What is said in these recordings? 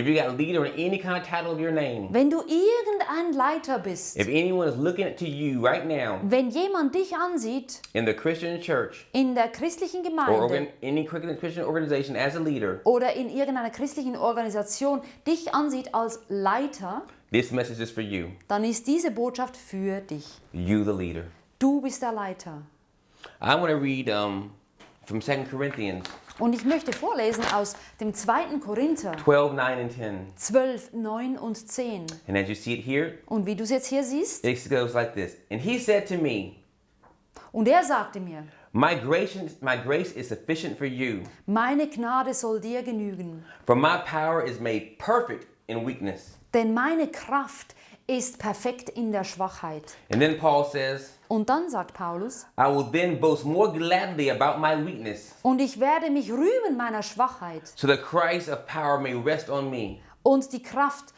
you got a leader or any kind of title of your name, wenn du irgendein Leiter bist, if anyone is looking to you right now wenn jemand dich ansieht in the Christian church in der christlichen or Gemeinde any Christian organization as a leader, oder in irgendeiner christlichen Organisation dich ansieht als Leiter, this message is for you. dann ist diese Botschaft für dich. You, the leader. Du bist der Leiter. I want to read from 2 Corinthians Und ich möchte vorlesen aus dem 2. Korinther 12, 9, and 10. 12, 9 und 10. And as you see it here, Und wie du es jetzt hier siehst, it goes like this. And he said to me, und er sagte mir, my grace is sufficient for you, meine Gnade soll dir genügen, for my power is made perfect in weakness. denn meine Kraft ist perfekt in der Schwachheit. And then Paul says, Und dann sagt Paulus, I will then boast more gladly about my weakness, und ich werde mich rühmen meiner Schwachheit so that Christ of power may rest on me. und die Kraft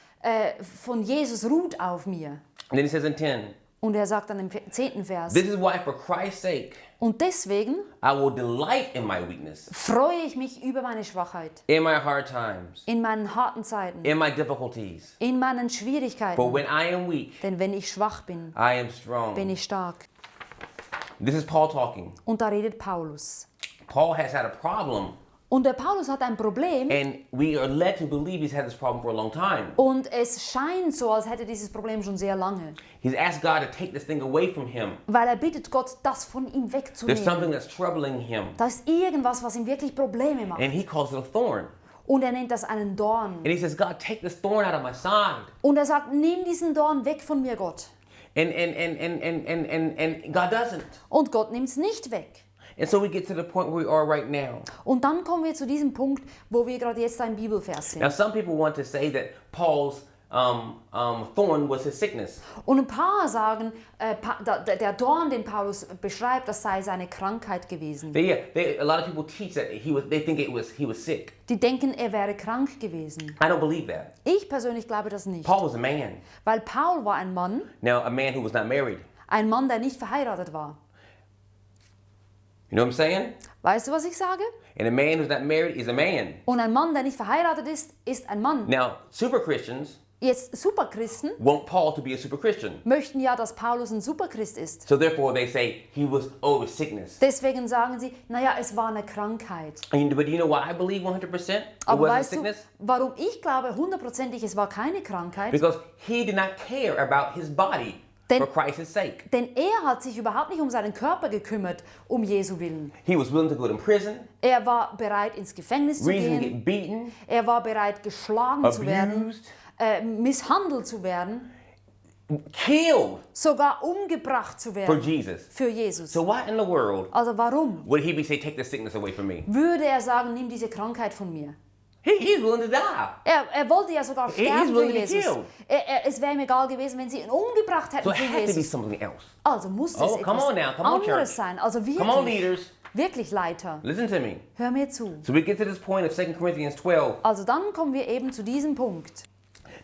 von Jesus ruht auf mir. And then he says in 10, Und er sagt dann im 10. Vers, this is why for Christ's sake, und deswegen I will delight in my weakness, freue ich mich über meine Schwachheit, in my hard times, in meinen harten Zeiten, in my difficulties. in meinen For Schwierigkeiten. when I am weak, Denn wenn ich schwach bin, I am strong. bin ich stark. This is Paul talking. Und da redet Paulus. Paul has had a problem, Und der Paulus hat ein Problem and we are led to believe he's had this problem for a long time. und es scheint so, als hätte dieses Problem schon sehr lange. He's asked God to take this thing away from him. Weil er bittet Gott, das von ihm There's something wegzunehmen. that's troubling him, Da ist irgendwas, was ihm wirklich Probleme macht. and he calls it a thorn. Und er nennt das einen Dorn. And he says, God, take this thorn out of my side. Und er sagt, nimm diesen Dorn weg von mir, Gott. And God doesn't. Und Gott nimmt es nicht weg. And so we get to the point where we are right now. Und dann kommen wir zu diesem Punkt, wo wir gerade jetzt ein Bibelvers Now, sind. some people want to say that Paul's thorn was his sickness. Und ein paar sagen, der Dorn, den Paulus beschreibt, das sei seine Krankheit gewesen. A lot of people teach that they think he was sick. Die denken, er wäre krank gewesen. I don't believe that. Ich persönlich glaube das nicht. Paul was a man. Weil Paul war ein Mann, Now, a man who was not married. ein Mann, der nicht verheiratet war. You know what I'm saying? Weißt du, was ich sage? And a man who's not married is a man. Und ein Mann, der nicht verheiratet ist, ist ein Mann. Now, super Christians Jetzt Superchristen want Paul to be a super Christian. möchten ja, dass Paulus ein Superchrist ist. So therefore they say he was sickness. Deswegen sagen sie, naja, es war eine Krankheit. But do you know why I believe 100% it Aber wasn't weißt du, sickness? warum ich glaube hundertprozentig, es war keine Krankheit? Because he did not care about his body Denn- for Christ's sake. Denn er hat sich überhaupt nicht um seinen Körper gekümmert, um Jesu Willen. He was willing to go to prison, Er war bereit, ins Gefängnis zu reason to gehen. get beaten, Er war bereit, geschlagen zu werden, abused, misshandelt zu werden, killed sogar umgebracht zu for werden Jesus. für Jesus. So why in the world Also warum would he be say, take the sickness away from me? würde er sagen, nimm diese Krankheit von mir? He's willing to die. Er wollte ja sogar sterben für willing to Jesus. kill. Es wäre ihm egal gewesen, wenn sie ihn umgebracht hätten So it für had to be Jesus. something else. Also musste es Oh, come etwas on now, come on, anderes church. sein. Also Come on, wirklich, leaders. wirklich Leiter. Listen to me. Hör mir zu. So we get to this point of 2 Corinthians 12. Also dann kommen wir eben zu diesem Punkt.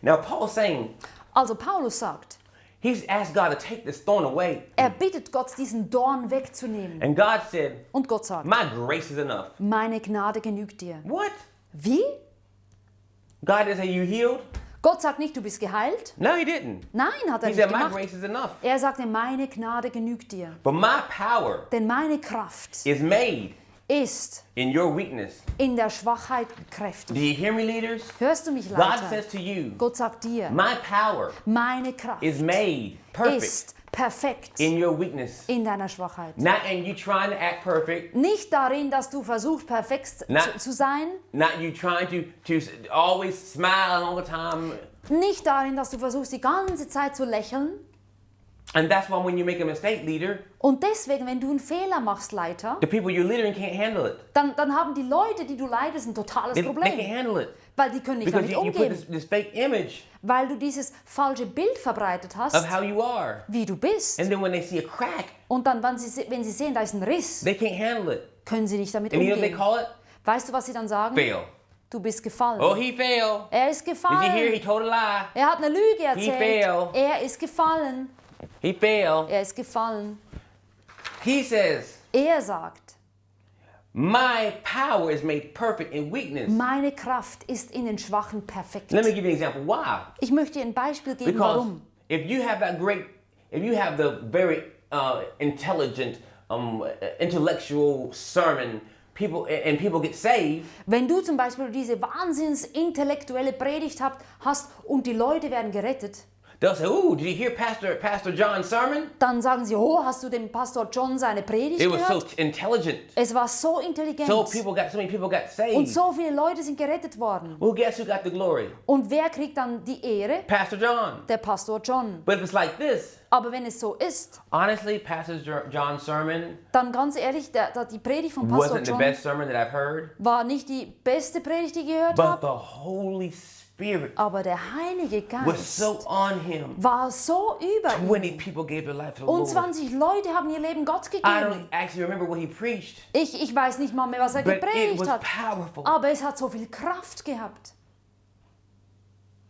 Now Paul's saying, Also Paulus sagt, he's asked God to take this thorn away. er bittet Gott, diesen Dorn wegzunehmen. And God said, Und Gott sagt, my grace is enough. meine Gnade genügt dir. What? Wie? God didn't say you healed? Gott sagt nicht, du bist geheilt. No, he didn't. Nein, hat er He nicht said, my gemacht. grace is enough. Er sagte, meine Gnade genügt dir. But my power Denn meine Kraft is made ist in your weakness. in der Schwachheit Do kräftig. you hear me, leaders? Hörst du mich, God Leiter? says to you, Gott sagt dir, my power meine Kraft is made perfect ist perfekt in your weakness. in deiner Schwachheit. Not in you trying to act perfect, Nicht darin, dass du versuchst, perfekt zu sein. not you trying to always smile all the time. Nicht darin, dass du versuchst, die ganze Zeit zu lächeln. And that's why when you make a mistake, leader, Und deswegen, wenn du einen Fehler machst, Leiter, the people you're leading can't handle it. dann haben die Leute, die du leitest, ein totales They can't Problem. handle it. Weil die können nicht Because damit you put umgehen. this fake image Weil du dieses falsche Bild verbreitet of hast, how you are. wie du bist. And then when they see a crack, Und dann, wenn sie sehen, da ist ein Riss, they can't handle it. können sie nicht damit And you know what they umgehen. call it? Weißt du, was sie dann sagen? Fail. Du bist gefallen. Oh, he failed. Er ist Did you hear? He gefallen. told a lie. Er hat eine Lüge erzählt. failed. Er ist gefallen. He failed. Er ist gefallen. He says, Er sagt, My power is made perfect in weakness. Meine Kraft ist in den Schwachen perfekt. Let me give you an example. Why? Ich möchte dir ein Beispiel geben, Because warum. if you have the very intelligent, intellectual sermon, people get saved. Wenn du zum Beispiel diese wahnsinns intellektuelle Predigt hast und die Leute werden gerettet, They'll say, "Ooh, did you hear Pastor John's sermon? dann sagen sie, oh, hast du dem Pastor John seine Predigt It was so gehört? intelligent. Es war so intelligent. So many people got saved. Und so viele Leute sind gerettet worden. Well, guess who got the glory? Und wer kriegt dann die Ehre? Pastor John. Der Pastor John. But if it's like this, Aber wenn es so ist, honestly, Pastor John's sermon dann ganz ehrlich, die Predigt von Pastor wasn't the John best sermon that I've heard. war nicht die beste Predigt, die ich gehört But habe, the Holy Spirit aber der Heilige was Geist so on him. war so über ihm. 20 people gave their life to the Und Lord. 20 Leute haben ihr Leben Gott I gegeben. don't actually remember what he preached, Ich weiß nicht mal mehr, was er but it gepredigt was hat, powerful. aber es hat so viel Kraft gehabt.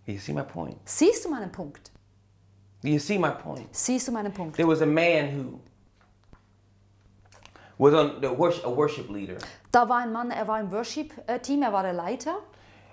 You see my point? Siehst du meinen Punkt? You see my point? Siehst du meinen Punkt? There was a man who was on a worship leader, Da war ein Mann, er war im Worship-Team, er war der Leiter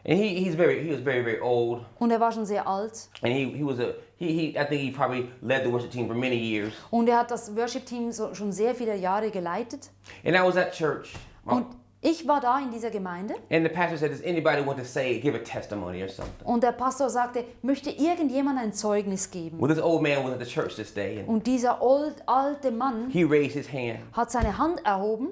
and he was very old, und er war schon sehr alt. and I think he probably led the worship team for many years. Und er hat das Worship-Team schon sehr viele Jahre geleitet. And I was at church, Und ich war da in dieser Gemeinde and the pastor said, "Does anybody want to give a testimony or something?" und der Pastor sagte, möchte irgendjemand ein Zeugnis geben? Well, this old man was at the church this day, and Und dieser alte Mann he raised his hand, hat seine Hand erhoben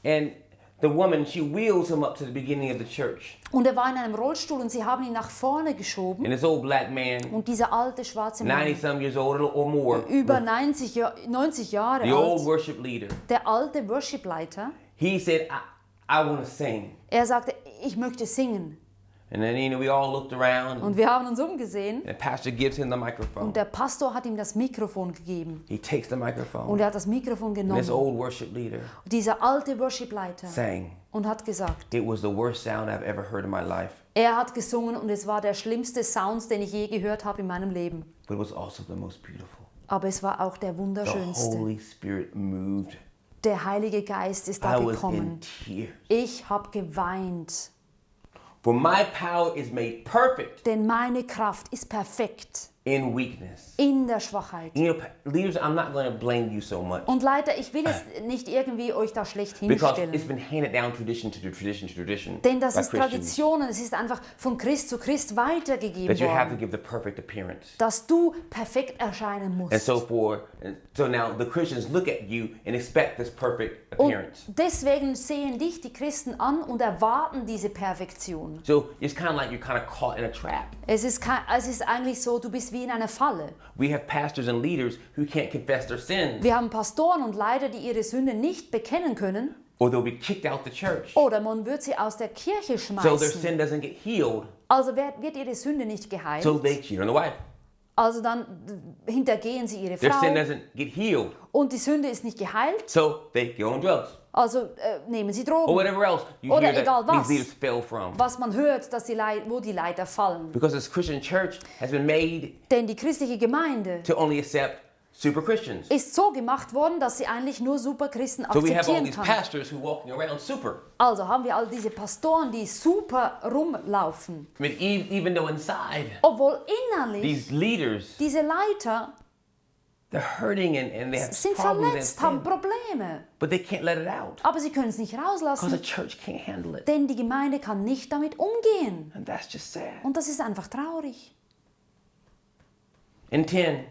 and the woman, she wheels him up to the beginning of the church. und er war in einem Rollstuhl und sie haben ihn nach vorne geschoben. And this old black man, Und dieser alte schwarze Mann, 90-some years old or more, über 90 Jahre the old alt, worship leader, der alte Worship-Leiter, he said, I want to sing. er sagte, ich möchte singen. And then, we all looked around, Und wir haben uns umgesehen and the pastor gives him the microphone. und der Pastor hat ihm das Mikrofon gegeben. He takes the microphone, Und er hat das Mikrofon and this genommen. old worship leader Und dieser alte Worship-Leiter sang. und hat gesagt, It was the worst sound I've ever heard in my life, er hat gesungen und es war der schlimmste Sound, den ich je gehört habe in meinem Leben. but it was also the most beautiful. Aber es war auch der The wunderschönste. Holy Spirit moved. Der Heilige Geist ist da I was in gekommen. tears. Ich habe geweint, For my power is made perfect denn meine Kraft ist perfekt in weakness. in der Schwachheit. You know, leaders, I'm not going to blame you so much, Und Leiter, ich will jetzt nicht irgendwie euch da schlecht because it's hinstellen. been handed down tradition to tradition to tradition Denn das by ist Christians, Tradition und es ist einfach von Christ zu Christ weitergegeben that you have to worden, give the perfect appearance. dass du perfekt erscheinen And musst. so now the Christians look at you and expect this perfect Und appearance. deswegen sehen dich die Christen an und erwarten diese Perfektion. So it's kind of like you're kind of caught in a trap. Es ist eigentlich so, du bist wie in einer Falle. We have pastors and leaders who can't confess their sins, Wir haben Pastoren und Leiter, die ihre Sünde nicht bekennen können, or they'll be kicked out the church. oder man wird sie aus der Kirche So their schmeißen. sin doesn't get healed, Also wird ihre Sünde nicht geheilt. so they cheat on the wife. Also dann hintergehen sie ihre Their sin Frau doesn't get healed, und die Sünde ist nicht geheilt. so they go on drugs. Also nehmen sie Or Drogen. whatever else you Oder hear egal that was. these leaders fell from. Was man hört, dass wo die Leiter fallen. Because this Christian church has been made Denn die christliche Gemeinde to only accept super Christians. ist so gemacht worden, dass sie eigentlich nur Superchristen So we have all akzeptieren these kann. pastors who walking around super. Also haben wir all diese Pastoren, die super rumlaufen. I mean, even though inside Obwohl innerlich these leaders, diese Leiter they're hurting and they have sind problems verletzt, and haben sin, Probleme. but they can't let it out Aber sie können es nicht because the rauslassen, church can't handle it. denn die Gemeinde kann nicht damit umgehen. And that's just sad. Und das ist einfach traurig. In 10,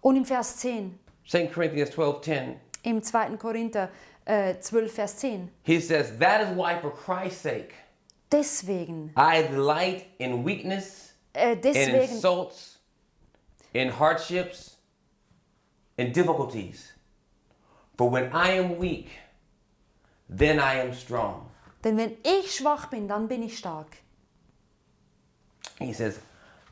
Und im Vers 10, 2 Corinthians 12:10, im 2. Korinther 12, Vers 10, he says, "That is why for Christ's sake deswegen, I delight in weakness, in deswegen, insults, in hardships, in difficulties. For when I am weak, then I am strong." denn wenn ich schwach bin, dann bin ich stark. He says,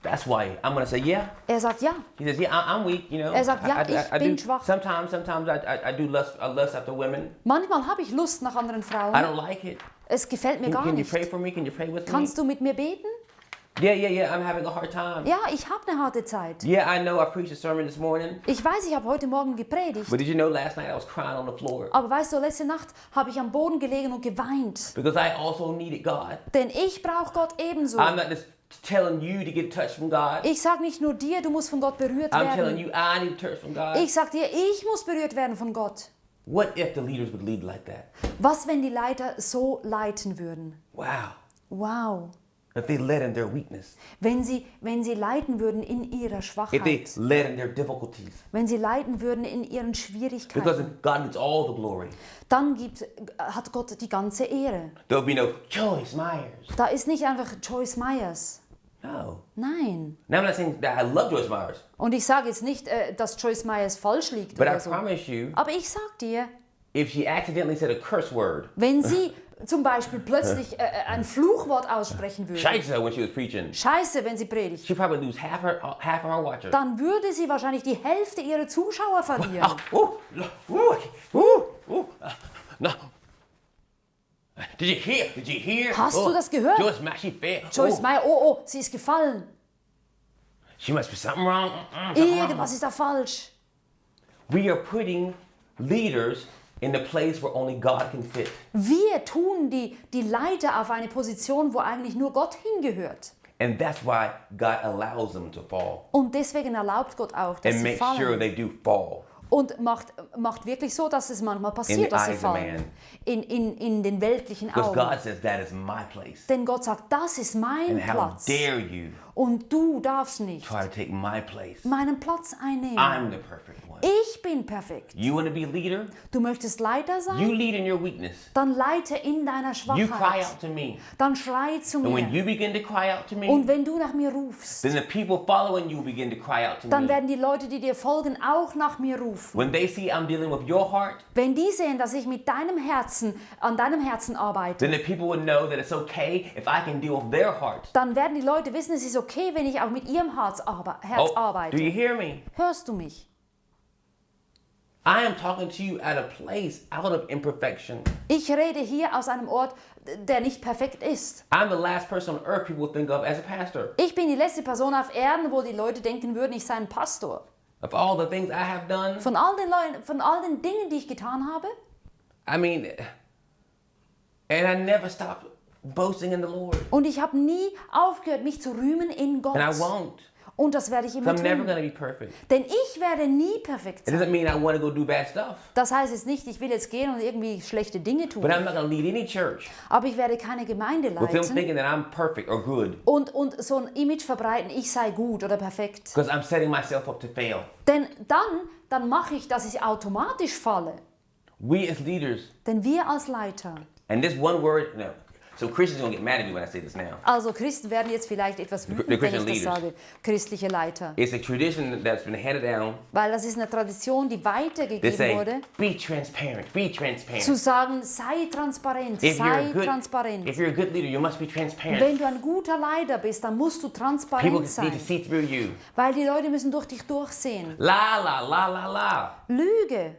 that's why I'm going to say, yeah. Er sagt, ja, He says, yeah, I'm weak, you know. Er sagt, ja, ich bin do, schwach. Sometimes I do lust after women. manchmal habe ich Lust nach anderen I Frauen. don't like it. Es gefällt mir gar Can you nicht. pray for me? Can you pray with Kannst me? du mit mir beten? Yeah, I'm having a hard time. Ja, ich habe eine harte Zeit. Yeah, I know I preached a sermon this morning, Ich weiß, ich habe heute Morgen gepredigt. but did you know last night I was crying on the floor? Aber weißt du, letzte Nacht habe ich am Boden gelegen und geweint. Because I also needed God. Denn ich brauche Gott ebenso. I'm not just telling you to get touched from God. Ich sage nicht nur dir, du musst von Gott berührt I'm telling werden. you I need touch from God. Ich sage dir, ich muss berührt werden von Gott. What if the leaders would lead like that? Was, wenn die Leiter so leiten würden? Wow. Wow. If they led in their weakness. Wenn sie leiten würden in ihrer If they Schwachheit. led in their difficulties. Wenn sie leiten würden in ihren Because Schwierigkeiten. God gets all the glory. Dann hat Gott die ganze Ehre. There'll be no Joyce Myers. Da ist nicht einfach Joyce Myers. No. Nein. Now I'm not saying that I love Joyce Myers. Und ich sage jetzt nicht, dass Joyce Myers falsch liegt But I oder so. promise you, Aber ich sag dir, if she accidentally said a curse word, wenn sie zum Beispiel plötzlich ein Fluchwort aussprechen würde, Scheiße, when she was preaching, Scheiße, wenn sie predigt, she'd probably lose half of her watchers. dann würde sie wahrscheinlich die Hälfte ihrer Zuschauer verlieren. No. Did you hear? Hast du das gehört? Joyce Myers, she fell. Joyce Meyer, oh, sie ist gefallen. She must be something wrong. Something wrong. Irgendwas ist da falsch. We are putting leaders in the place where only God can fit. Wir tun die Leiter auf eine Position, wo eigentlich nur Gott hingehört. And that's why God allows them to fall Und deswegen erlaubt Gott auch, dass and sie makes sure fallen. they do fall. Und macht wirklich so, dass es manchmal In passiert, the dass sie eyes of fallen. man. In den weltlichen Because Augen. God says that is my place. Denn Gott sagt, das ist mein And how Platz. dare you Und du darfst nicht try to take my place. meinen Platz einnehmen. I'm the perfect one. Ich bin perfekt. You want to be a leader? Du möchtest Leiter You sein? lead in your weakness. Dann leite in deiner You cry Schwachheit. out to me. Dann schrei zu And when mir. you begin to cry out to me, Und wenn du nach mir rufst, then the people following you begin to cry out to dann me. werden die Leute, die dir folgen, auch nach mir rufen. When they see I'm dealing with your heart, Wenn die sehen, dass ich mit deinem Herzen, an deinem Herzen arbeite, then the people would know that it's okay if I can deal with their heart. dann werden die Leute wissen, es ist okay, wenn ich auch mit ihrem Herz Do arbeite. you hear me? Hörst du mich? I am talking to you at a place out of imperfection. Ich rede hier aus einem Ort, der nicht perfekt ist. I'm the last person on earth people think of as a pastor. Ich bin die letzte Person auf Erden, wo die Leute denken würden, ich sei ein Pastor. Of all the things I have done, Von all den Dingen, die ich getan habe. I mean, and I never stopped boasting in the Lord. Und ich habe nie aufgehört, mich zu rühmen in Gott. And I won't. Und das werde ich immer I'm never tun. going to be perfect. Denn ich werde nie perfekt It sein. doesn't mean I want to go do bad stuff. Das heißt jetzt nicht, ich will jetzt gehen und irgendwie schlechte Dinge tun. But I'm not going to lead any church Aber ich werde keine Gemeinde with them leiten thinking that I'm perfect or good. und so ein Image verbreiten, ich sei gut oder perfekt. Because I'm setting myself up to fail. Denn dann mache ich, dass ich automatisch falle. We as leaders, Denn wir als Leiter, and this one word, no. So Christians are going to get mad at me when I say this now. also Christen werden jetzt vielleicht etwas wütend, wenn ich Christian das leaders. sage, christliche Leiter. It's a tradition that's been handed down. Weil das ist eine Tradition, die They weitergegeben say, wurde, be transparent, be transparent. zu sagen, sei transparent, If sei you're transparent. a good leader, you must be transparent. Wenn du ein guter Leiter bist, dann musst du People transparent need to sein. see through you. Weil die Leute müssen durch dich durchsehen. La la la la la. Lüge.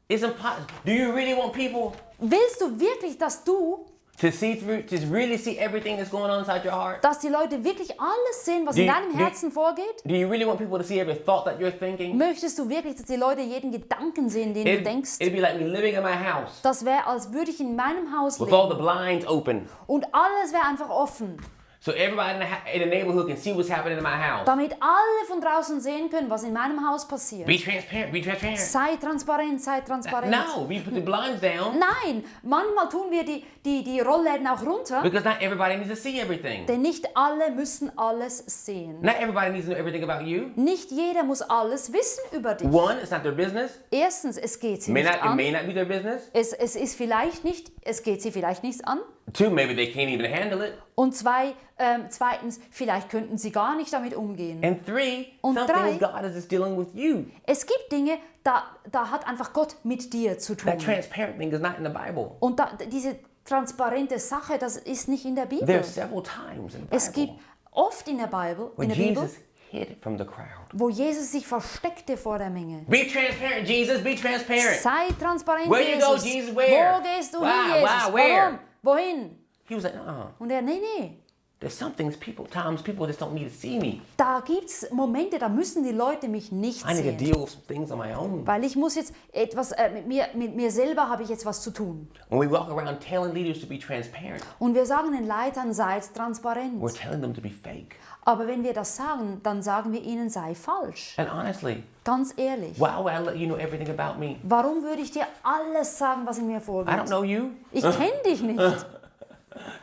It's impossible. Do you really want people Willst du wirklich, dass to see through, to really see everything that's going on inside your heart? die Leute wirklich alles sehen, was Do in you- deinem do- Herzen vorgeht? Do you really want people to see every thought that you're thinking? Möchtest du wirklich, dass die Leute jeden Gedanken sehen, den du denkst? It'd be like me living in my house Das wäre, als würde ich in meinem Haus with all the leben blinds open, und alles wäre einfach offen, so everybody in the neighborhood can see what's happening in my house. damit alle von draußen sehen können, was in meinem Haus passiert. Be transparent. Be transparent. Sei transparent, sei transparent. No, we put the blinds down Nein, manchmal tun wir die Rollläden auch runter, because not everybody needs to see everything. denn nicht alle müssen alles sehen. Not everybody needs to know everything about you. Nicht jeder muss alles wissen über dich. One, it's not their business. Erstens, es geht sie It nicht an. may not be their business. Es geht sie vielleicht nichts an. Two, maybe they can't even handle it. Und zweitens, vielleicht könnten sie gar nicht damit umgehen. And three, Und something drei, is God is just dealing with you. Es gibt Dinge, da hat einfach Gott mit dir zu tun. That transparent thing is not in the Bible. Und diese transparente Sache, das ist nicht in der Bibel. There are several times in the Es gibt Bible oft in der Bibel, where Jesus hid from the crowd. wo Jesus sich versteckte vor der Menge. Be transparent, Jesus. Be transparent. Sei transparent, Where you go, Jesus. Jesus, where? Wo gehst du Why, hin, Jesus? why, where? Warum? Wohin? He was like, Und er, nee. there's times people just don't need to see me. Da gibt es Momente, da müssen die Leute mich nicht I need to sehen. deal with some things on my own. Weil ich muss jetzt etwas, mit mir selber habe ich jetzt was zu tun. When we walk around telling leaders to be transparent, Und wir sagen den Leitern, seid transparent. we're telling them to be fake. Aber wenn wir das sagen, dann sagen wir ihnen, sei falsch. And honestly, Ganz ehrlich. why would I let you know everything about me? Warum würde ich dir alles sagen, was in mir I don't vorgeht? know you. Ich kenne dich nicht.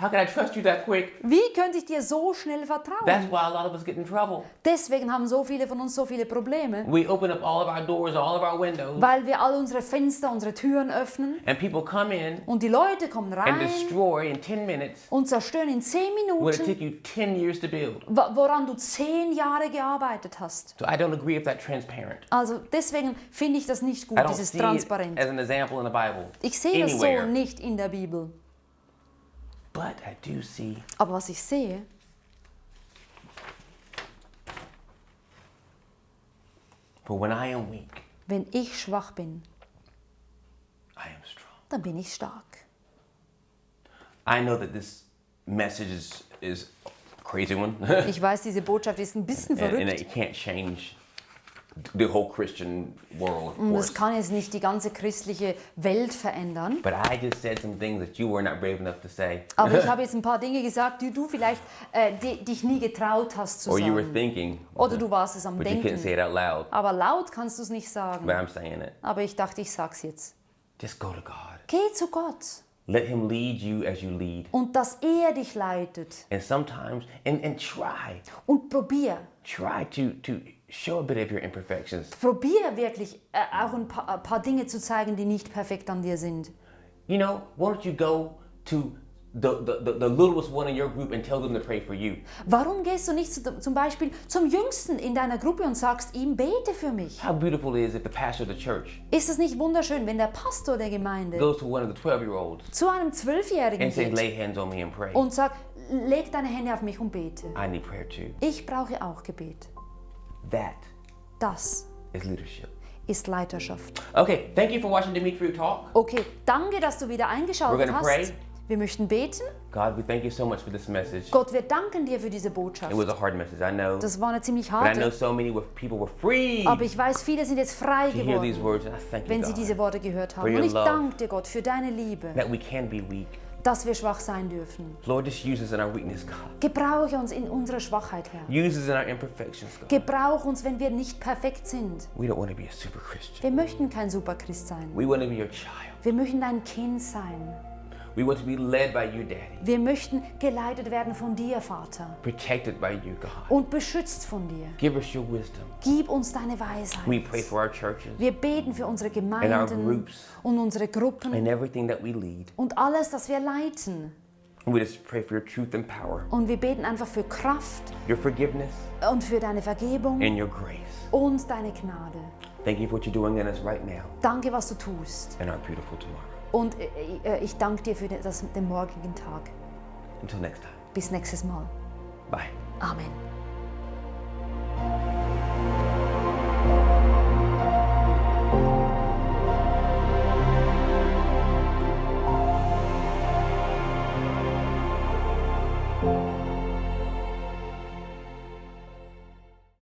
How can I trust you that quick? Wie könnte ich dir so schnell That's vertrauen? why a lot of us get in trouble. Deswegen haben so viele von uns so viele Probleme. We open up all of our doors, all of our windows, Weil wir all unsere Fenster, unsere Türen öffnen. and people come in Und die Leute kommen and rein destroy in 10 minutes und zerstören in 10 what it Minuten, took you 10 years to build. woran du 10 Jahre gearbeitet hast. So I don't agree with that transparent. Also deswegen finde ich das nicht gut, I don't dieses see it Transparent. as an example in the Bible. Ich sehe das so anywhere. nicht in der Bibel. But I do see Aber was ich sehe, for when I am weak, wenn ich schwach bin, I am strong. dann bin ich stark. I know that this message is a crazy one. Ich weiß, diese Botschaft ist ein bisschen and verrückt. it can't change the whole Christian world, of Und course. es kann jetzt nicht die ganze christliche Welt verändern. But I just said some things that you were not brave enough to say. Aber ich habe jetzt ein paar Dinge gesagt, die du vielleicht dich nie getraut hast zu Or you were sagen. thinking, Oder du warst es am but you couldn't say Denken. it out loud. Aber laut kannst du es nicht sagen. But I'm saying it. Aber ich dachte, ich sag's jetzt. Just go to God. Geh zu Gott. Let Him lead you as you lead. Und dass er dich leitet. And sometimes, and try Und probier. to show a bit of your imperfections. Probier wirklich auch ein paar Dinge zu zeigen, die nicht perfekt an dir sind. You know, why don't you go to the littlest one in your group and tell them to pray for you? Warum gehst du nicht zum Beispiel zum Jüngsten in deiner Gruppe und sagst ihm, bete für mich? How beautiful it is if the pastor of the church Ist es nicht wunderschön, wenn der Pastor der Gemeinde goes to one of the 12-year-olds zu einem 12-Jährigen and says, geht lay hands on me and pray. und sagt, leg deine Hände auf mich und bete. I need prayer too. Ich brauche auch Gebet. That Das is leadership. ist Leiterschaft. Okay, thank you for watching Demetri talk. Okay, danke, dass du wieder We're eingeschaltet gonna hast. pray. Wir möchten beten. God, we thank you so much for this message. Gott, wir danken dir für diese Botschaft. It was a hard message, I know. Das war eine ziemlich But I know harte. so many people were free Aber ich weiß, viele sind jetzt frei to hear these geworden, words, and I thank you, wenn sie God, diese Worte gehört For haben. your Und ich love. danke dir, Gott, für deine Liebe, that we can be weak. dass wir schwach sein dürfen. Lord, just use us in our weakness, God. Gebrauche uns in unserer Schwachheit, Herr. Use us in our imperfections, God. Gebrauch uns, wenn wir nicht perfekt sind. We don't want to be a super Christian. Wir möchten kein Superchrist sein. We want to be your child. Wir möchten dein Kind sein. We want to be led by you, Daddy. Wir möchten geleitet werden von dir, Vater. Protected by you, God. Und beschützt von dir. Give us your wisdom. Gib uns deine Weisheit. We pray for our churches Wir beten für unsere and our Gemeinden groups und unsere Gruppen and everything that we lead. und alles, das wir leiten. And we just pray for your truth and power, Und wir beten einfach für Kraft your forgiveness, und für deine Vergebung and your grace. und deine Gnade. Thank you for what you're doing in us right now Danke, was du tust. and our beautiful tomorrow. Und ich danke dir für den morgigen Tag. Until next time. Bis nächstes Mal. Bye. Amen.